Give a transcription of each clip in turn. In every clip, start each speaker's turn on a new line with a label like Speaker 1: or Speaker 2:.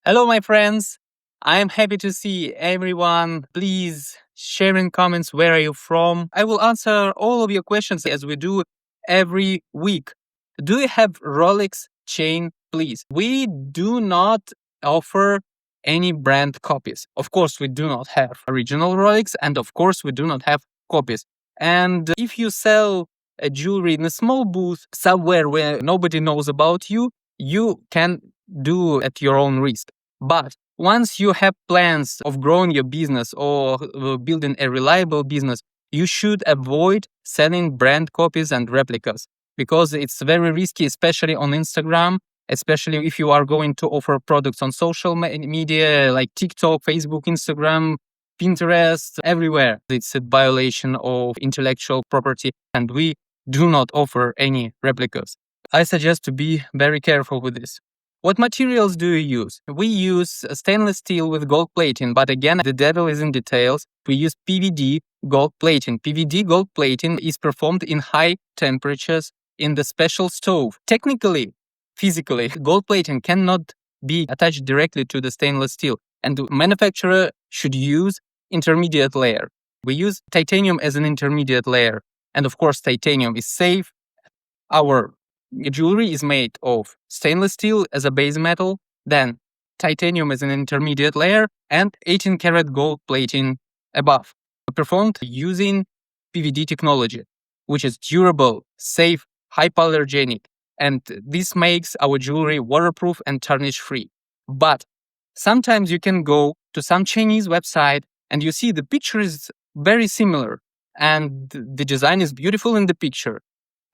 Speaker 1: Hello, my friends. I am happy to see everyone. Please share in comments where are you from. I will answer all of your questions as we do every week. Do you have Rolex chain, please? We do not offer any brand copies. Of course, we do not have original Rolex, and of course, we do not have copies. And if you sell a jewelry in a small booth somewhere where nobody knows about you, you can do at your own risk. But once you have plans of growing your business or building a reliable business, you should avoid selling brand copies and replicas because it's very risky, especially on Instagram, especially if you are going to offer products on social media like TikTok, Facebook, Instagram, Pinterest, everywhere. It's a violation of intellectual property, and we do not offer any replicas. I suggest to be very careful with this. What materials do you use? We use stainless steel with gold plating, but again, the devil is in details. We use PVD gold plating. PVD gold plating is performed in high temperatures in the special stove. Technically, physically, gold plating cannot be attached directly to the stainless steel, and the manufacturer should use intermediate layer. We use titanium as an intermediate layer, and of course, titanium is safe. Our jewelry is made of stainless steel as a base metal, then titanium as an intermediate layer, and 18 karat gold plating above, performed using PVD technology, which is durable, safe, hypoallergenic, and this makes our jewelry waterproof and tarnish free. But sometimes you can go to some Chinese website and you see the picture is very similar and the design is beautiful in the picture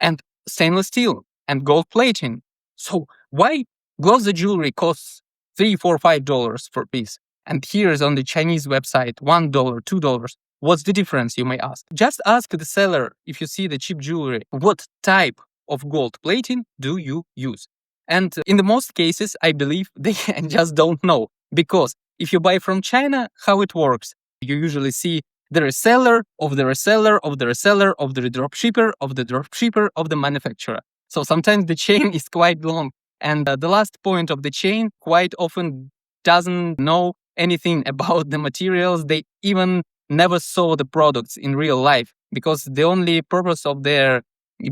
Speaker 1: and stainless steel and gold plating. So why Glozzo jewelry costs $3, $4, $5 per piece? And here is on the Chinese website, $1, $2. What's the difference, you may ask? Just ask the seller if you see the cheap jewelry, what type of gold plating do you use? And in the most cases, I believe they just don't know. Because if you buy from China, how it works? You usually see the reseller of the reseller of the reseller of the dropshipper of the dropshipper of the manufacturer. So sometimes the chain is quite long. And the last point of the chain quite often doesn't know anything about the materials. They even never saw the products in real life because the only purpose of their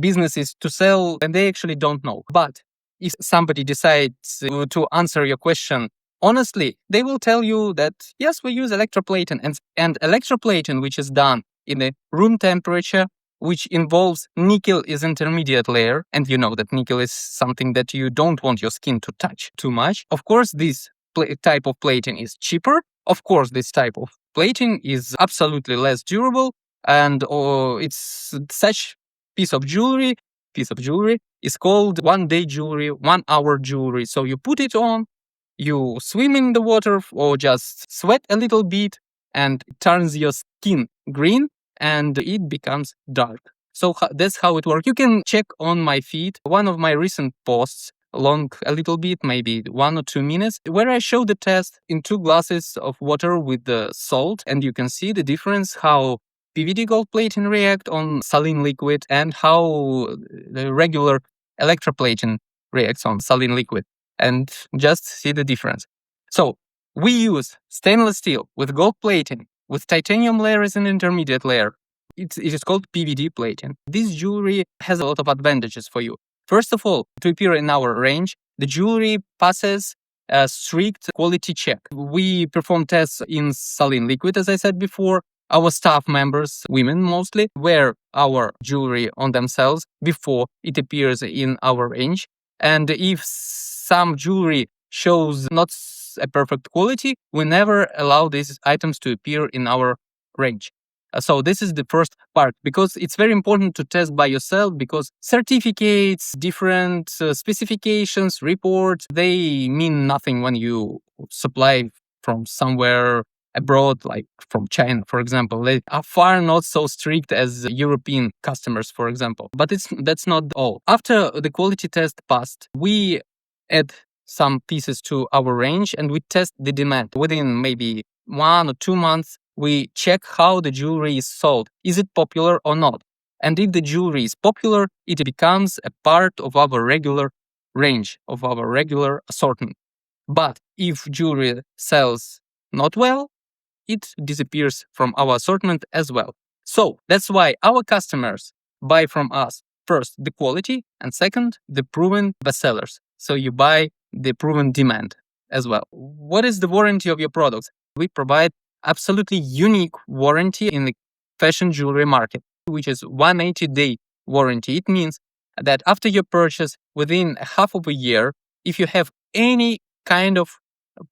Speaker 1: business is to sell and they actually don't know. But if somebody decides to answer your question honestly, they will tell you that, yes, we use electroplating and electroplating, which is done in a room temperature, which involves nickel is intermediate layer. And you know that nickel is something that you don't want your skin to touch too much. Of course, this type of plating is cheaper. Of course, this type of plating is absolutely less durable. And it's such piece of jewelry is called 1 day jewelry, 1 hour jewelry. So you put it on, you swim in the water or just sweat a little bit and it turns your skin green and it becomes dark. So that's how it works. You can check on my feed one of my recent posts, long a little bit, maybe 1 or 2 minutes, where I show the test in 2 glasses of water with the salt. And you can see the difference how PVD gold plating react on saline liquid and how the regular electroplating reacts on saline liquid. And just see the difference. So we use stainless steel with gold plating, with titanium layer as an intermediate layer. It is called PVD plating. This jewelry has a lot of advantages for you. First of all, to appear in our range, the jewelry passes a strict quality check. We perform tests in saline liquid, as I said before. Our staff members, women mostly, wear our jewelry on themselves before it appears in our range. And if some jewelry shows not a perfect quality, we never allow these items to appear in our range. So this is the first part, because it's very important to test by yourself, because certificates, different specifications, reports, they mean nothing when you supply from somewhere abroad, like from China, for example. They are far not so strict as European customers, for example. But that's not all. After the quality test passed, we add some pieces to our range and we test the demand. Within maybe 1 or 2 months, we check how the jewelry is sold. Is it popular or not? And if the jewelry is popular, it becomes a part of our regular range, of our regular assortment. But if jewelry sells not well, it disappears from our assortment as well. So that's why our customers buy from us first the quality and second the proven bestsellers. So you buy the proven demand as well. What is the warranty of your products? We provide absolutely unique warranty in the fashion jewelry market, which is 180-day warranty. It means that after your purchase, within half of a year, if you have any kind of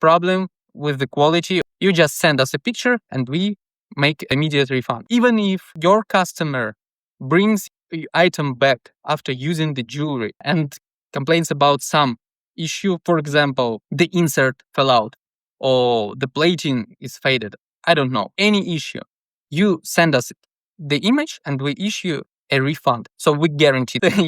Speaker 1: problem with the quality, you just send us a picture and we make immediate refund. Even if your customer brings the item back after using the jewelry and complains about some issue, for example, the insert fell out or the plating is faded, I don't know, any issue, you send us the image and we issue a refund. So we guarantee that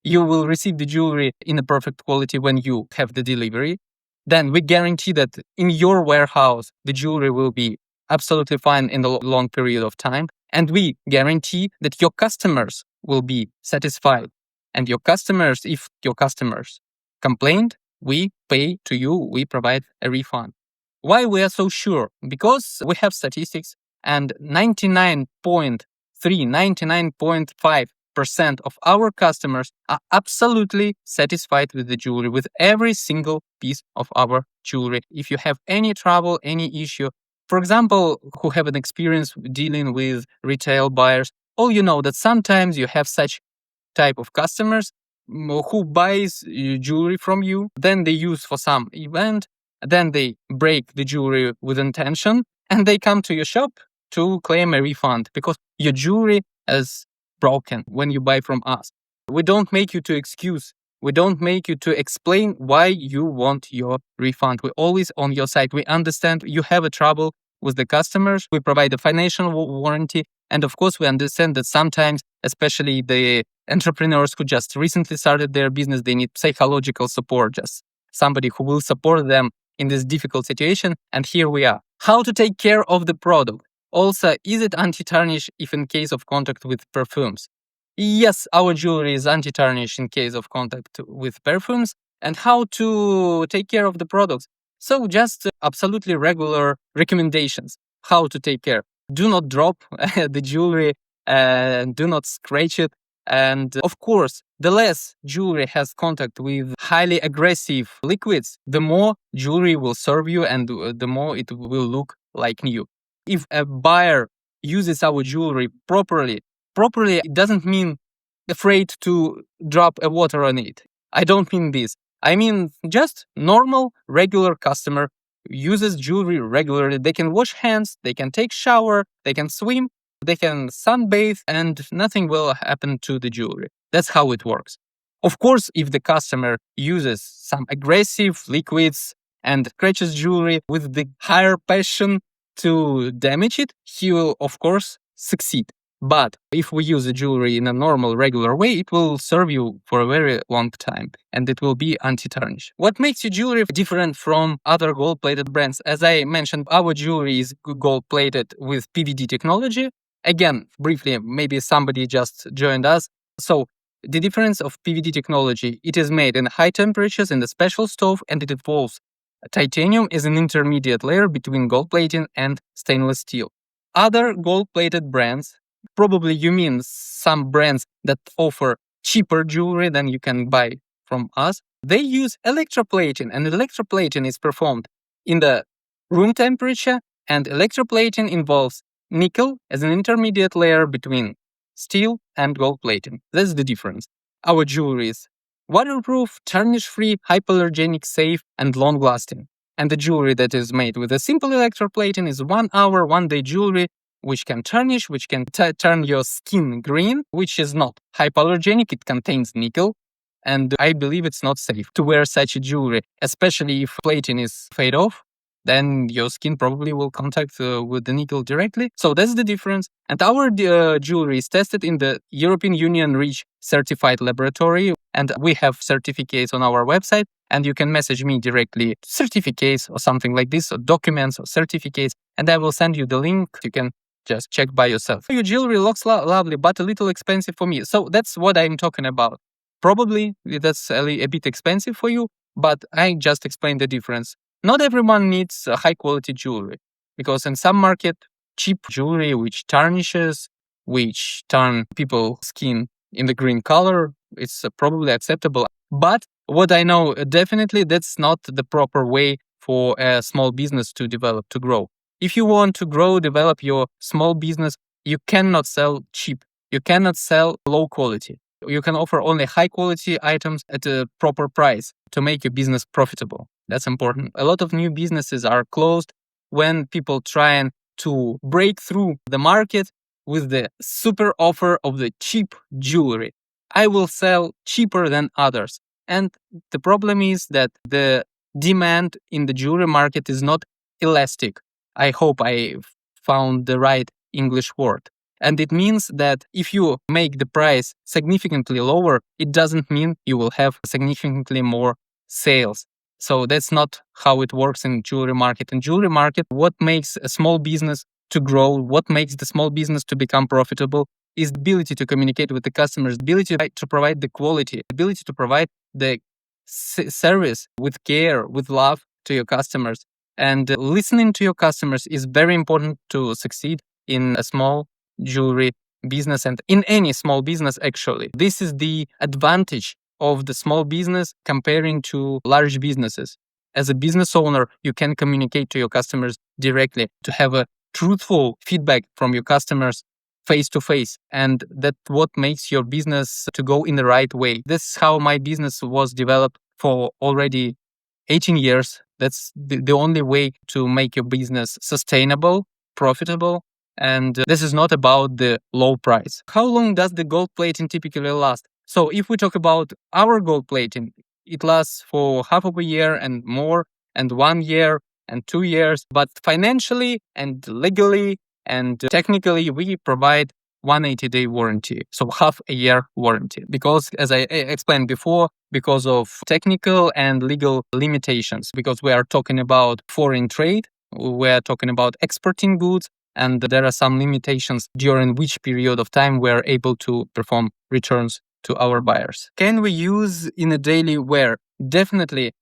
Speaker 1: you will receive the jewelry in the perfect quality when you have the delivery. Then we guarantee that in your warehouse, the jewelry will be absolutely fine in the long period of time. And we guarantee that your customers will be satisfied. And your customers, if your customers complained, we pay to you, we provide a refund. Why we are so sure? Because we have statistics and 99.5% of our customers are absolutely satisfied with the jewelry, with every single piece of our jewelry. If you have any trouble, any issue, for example, who have an experience dealing with retail buyers, all you know that sometimes you have such type of customers who buys jewelry from you, then they use for some event, then they break the jewelry with intention, and they come to your shop to claim a refund because your jewelry is broken when you buy from us. We don't make you to excuse. We don't make you to explain why you want your refund. We're always on your side. We understand you have a trouble with the customers. We provide a financial warranty. And of course, we understand that sometimes, especially the entrepreneurs who just recently started their business, they need psychological support, just somebody who will support them in this difficult situation. And here we are. How to take care of the product? Also, is it anti-tarnish if in case of contact with perfumes? Yes, our jewelry is anti-tarnish in case of contact with perfumes. And how to take care of the products? So just absolutely regular recommendations. How to take care. Do not drop the jewelry and do not scratch it. And of course, the less jewelry has contact with highly aggressive liquids, the more jewelry will serve you and the more it will look like new. If a buyer uses our jewelry properly, it doesn't mean afraid to drop a water on it. I don't mean this. I mean just normal, regular customer uses jewelry regularly. They can wash hands, they can take shower, they can swim, they can sunbathe, and nothing will happen to the jewelry. That's how it works. Of course, if the customer uses some aggressive liquids and scratches jewelry with the higher passion to damage it, he will, of course, succeed. But if we use the jewelry in a normal, regular way, it will serve you for a very long time and it will be anti-tarnish. What makes your jewelry different from other gold-plated brands? As I mentioned, our jewelry is gold-plated with PVD technology. Again, briefly, maybe somebody just joined us. So the difference of PVD technology, it is made in high temperatures in a special stove and it involves titanium as an intermediate layer between gold plating and stainless steel. Other gold-plated brands, probably you mean some brands that offer cheaper jewelry than you can buy from us, they use electroplating, and electroplating is performed in the room temperature, and electroplating involves nickel as an intermediate layer between steel and gold plating. That's the difference. Our jewelry is waterproof, tarnish-free, hypoallergenic, safe, and long-lasting. And the jewelry that is made with a simple electroplating is 1 hour, 1 day jewelry, which can tarnish, which can turn your skin green, which is not hypoallergenic. It contains nickel. And I believe it's not safe to wear such a jewelry, especially if plating is fade off. Then your skin probably will contact with the nickel directly. So that's the difference. And our jewelry is tested in the European Union REACH certified laboratory. And we have certificates on our website. And you can message me directly, certificates or something like this, or documents or certificates. And I will send you the link. You can just check by yourself. Your jewelry looks lovely, but a little expensive for me. So that's what I'm talking about. Probably that's a bit expensive for you. but I just explained the difference. Not everyone needs high quality jewelry because in some market, cheap jewelry which tarnishes, which turn people's skin in the green color, it's probably acceptable. But what I know definitely that's not the proper way for a small business to develop, to grow. If you want to grow, develop your small business, you cannot sell cheap. You cannot sell low quality. You can offer only high quality items at a proper price to make your business profitable. That's important. A lot of new businesses are closed when people trying to break through the market with the super offer of the cheap jewelry. I will sell cheaper than others. And the problem is that the demand in the jewelry market is not elastic. I hope I found the right English word. And it means that if you make the price significantly lower, it doesn't mean you will have significantly more sales. So that's not how it works in jewelry market. In jewelry market, what makes a small business to grow, what makes the small business to become profitable is the ability to communicate with the customers, ability to provide the quality, ability to provide the service with care, with love to your customers. And listening to your customers is very important to succeed in a small jewelry business and in any small business, actually. This is the advantage of the small business comparing to large businesses. As a business owner, you can communicate to your customers directly to have a truthful feedback from your customers face to face. And that's what makes your business to go in the right way. This is how my business was developed for already 18 years. That's the only way to make your business sustainable, profitable. And this is not about the low price. How long does the gold plating typically last? So if we talk about our gold plating, it lasts for half of a year and more, and 1 year and 2 years. But financially and legally and technically, we provide 180-day warranty, so half a year warranty. Because as I explained before, because of technical and legal limitations, because we are talking about foreign trade, we are talking about exporting goods, and there are some limitations during which period of time we are able to perform returns to our buyers. Can we use in a daily wear? Definitely.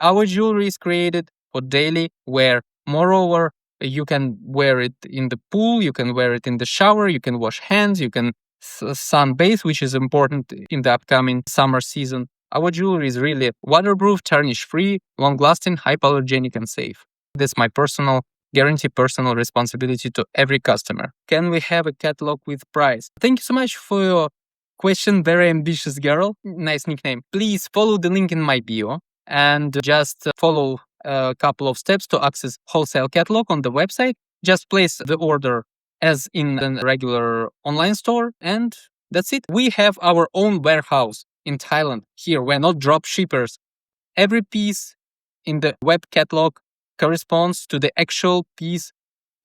Speaker 1: Our jewelry is created for daily wear. Moreover, you can wear it in the pool, you can wear it in the shower, you can wash hands, you can sunbathe, which is important in the upcoming summer season. Our jewelry is really waterproof, tarnish-free, long-lasting, hypoallergenic, and safe. That's my personal guarantee, personal responsibility to every customer. Can we have a catalog with price? Thank you so much for your question, very ambitious girl. Nice nickname. Please follow the link in my bio and just follow a couple of steps to access wholesale catalog on the website. Just place the order as in a regular online store, and that's it. We have our own warehouse in Thailand. Here, we're not drop shippers. Every piece in the web catalog corresponds to the actual piece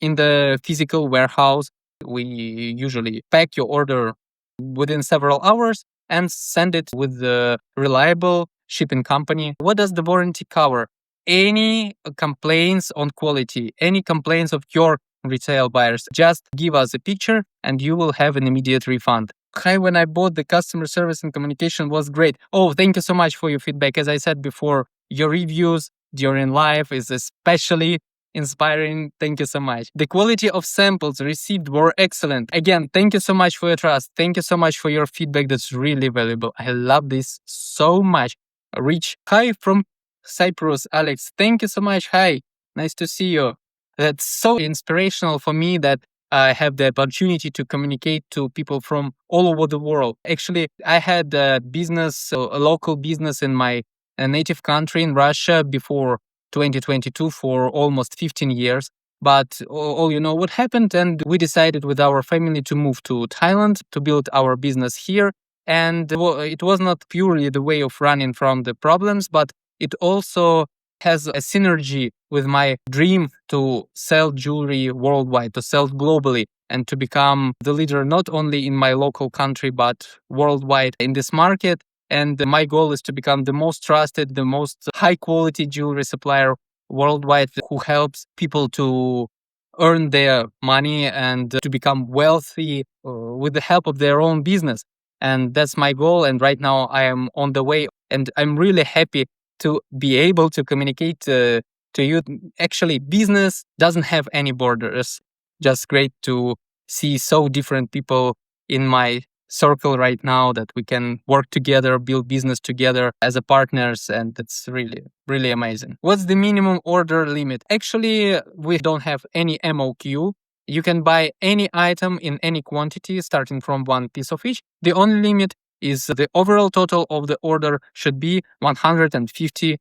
Speaker 1: in the physical warehouse. We usually pack your order within several hours and send it with the reliable shipping company. What does the warranty cover? Any complaints on quality, any complaints of your retail buyers, just give us a picture and you will have an immediate refund. Hi, when I bought, the customer service and communication was great. Oh, thank you so much for your feedback. As I said before, your reviews during live is especially inspiring. Thank you so much. The quality of samples received were excellent. Again, thank you so much for your trust. Thank you so much for your feedback. That's really valuable. I love this so much. Rich. Hi from Cyprus, Alex. Thank you so much. Hi. Nice to see you. That's so inspirational for me that I have the opportunity to communicate to people from all over the world. Actually, I had a business, a local business in my native country in Russia before 2022 for almost 15 years. But all you know what happened, and we decided with our family to move to Thailand to build our business here. And it was not purely the way of running from the problems, but it also has a synergy with my dream to sell jewelry worldwide, to sell globally, and to become the leader not only in my local country, but worldwide in this market. And my goal is to become the most trusted, the most high quality jewelry supplier worldwide who helps people to earn their money and to become wealthy with the help of their own business. And that's my goal. And right now I am on the way. And I'm really happy to be able to communicate to you. Actually, business doesn't have any borders. Just great to see so different people in my circle right now that we can work together, build business together as a partners, and that's really, really amazing. What's the minimum order limit? Actually, we don't have any MOQ. You can buy any item in any quantity starting from one piece of each. The only limit is the overall total of the order should be $150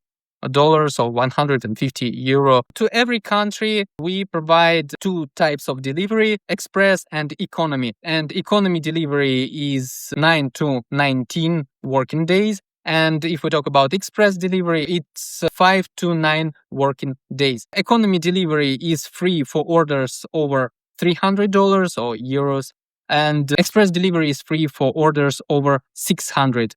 Speaker 1: or 150 euro. To every country, we provide two types of delivery, express and economy. And economy delivery is 9 to 19 working days. And if we talk about express delivery, it's 5 to 9 working days. Economy delivery is free for orders over $300 or euros. And express delivery is free for orders over $600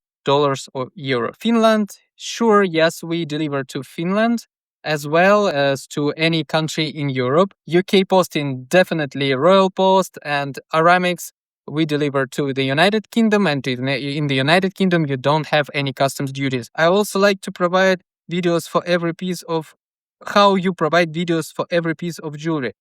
Speaker 1: or euro. Finland, sure, yes, we deliver to Finland as well as to any country in Europe. UK posting, definitely Royal Post and Aramex. We deliver to the United Kingdom, and in the United Kingdom, you don't have any customs duties. I also like to provide videos for every piece of how you provide videos for every piece of jewelry.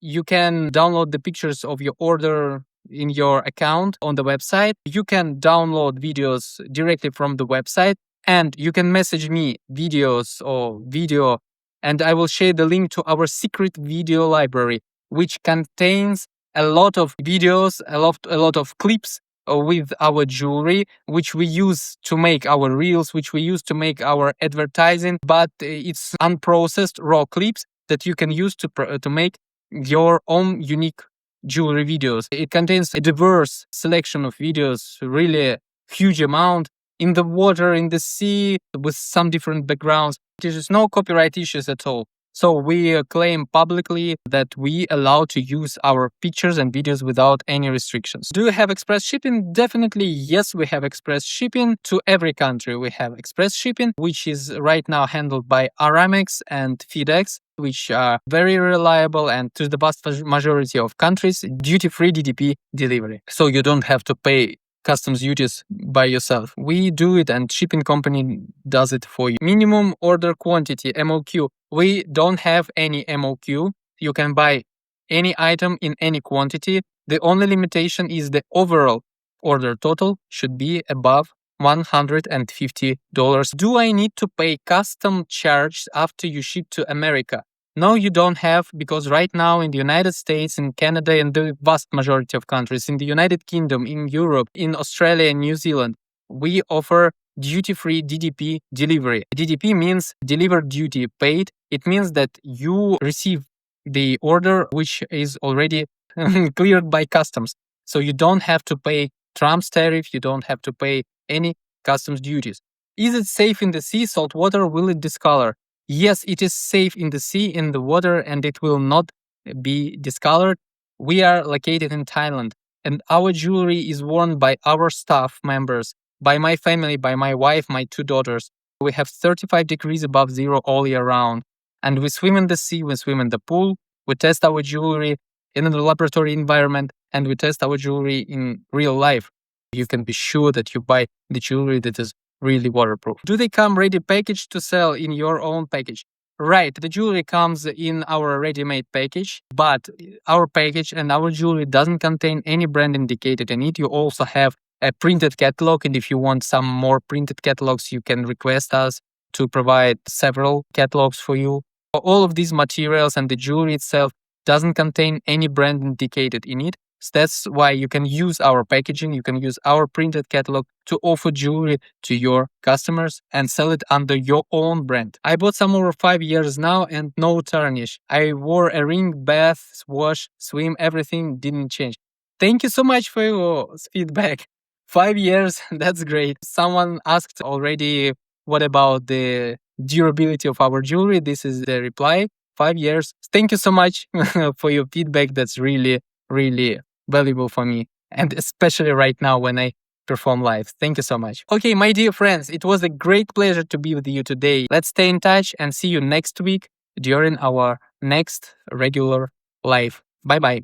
Speaker 1: You can download the pictures of your order in your account on the website. You can download videos directly from the website, and you can message me videos or video, and I will share the link to our secret video library, which contains a lot of videos, a lot of clips with our jewelry, which we use to make our reels, which we use to make our advertising, but it's unprocessed raw clips that you can use to make your own unique jewelry videos. It contains a diverse selection of videos, really a huge amount, in the water, in the sea, with some different backgrounds. There is no copyright issues at all. So we claim publicly that we allow to use our pictures and videos without any restrictions. Do you have express shipping? Definitely, yes, we have express shipping to every country. We have express shipping, which is right now handled by Aramex and FedEx, which are very reliable, and to the vast majority of countries, duty-free DDP delivery. So you don't have to pay customs duties by yourself. We do it, and shipping company does it for you. Minimum order quantity, MOQ. We don't have any MOQ. You can buy any item in any quantity. The only limitation is the overall order total should be above $150. Do I need to pay custom charge after you ship to America? No, you don't have, because right now in the United States, in Canada, and the vast majority of countries, in the United Kingdom, in Europe, in Australia and New Zealand, we offer duty-free DDP delivery. DDP means delivered duty paid. It means that you receive the order which is already cleared by customs. So you don't have to pay Trump's tariff, you don't have to pay any customs duties. Is it safe in the sea? Saltwater, will it discolor? Yes, it is safe in the sea, in the water, and it will not be discolored. We are located in Thailand, and our jewelry is worn by our staff members, by my family, by my wife, my two daughters. We have 35 degrees above zero all year round, and we swim in the sea, we swim in the pool, we test our jewelry in the laboratory environment, and we test our jewelry in real life. You can be sure that you buy the jewelry that is really waterproof. Do they come ready packaged to sell in your own package? Right, the jewelry comes in our ready-made package, but our package and our jewelry doesn't contain any brand indicated in it. You also have a printed catalog, and if you want some more printed catalogs, you can request us to provide several catalogs for you. All of these materials and the jewelry itself doesn't contain any brand indicated in it. So that's why you can use our packaging, you can use our printed catalog to offer jewelry to your customers and sell it under your own brand. I bought some over 5 years now and no tarnish. I wore a ring, bath, wash, swim, everything didn't change. Thank you so much for your feedback. 5 years, that's great. Someone asked already, what about the durability of our jewelry? This is the reply, 5 years. Thank you so much for your feedback. That's really, really valuable for me, and especially right now when I perform live. Thank you so much. Okay, my dear friends, it was a great pleasure to be with you today. Let's stay in touch and see you next week during our next regular live. Bye-bye.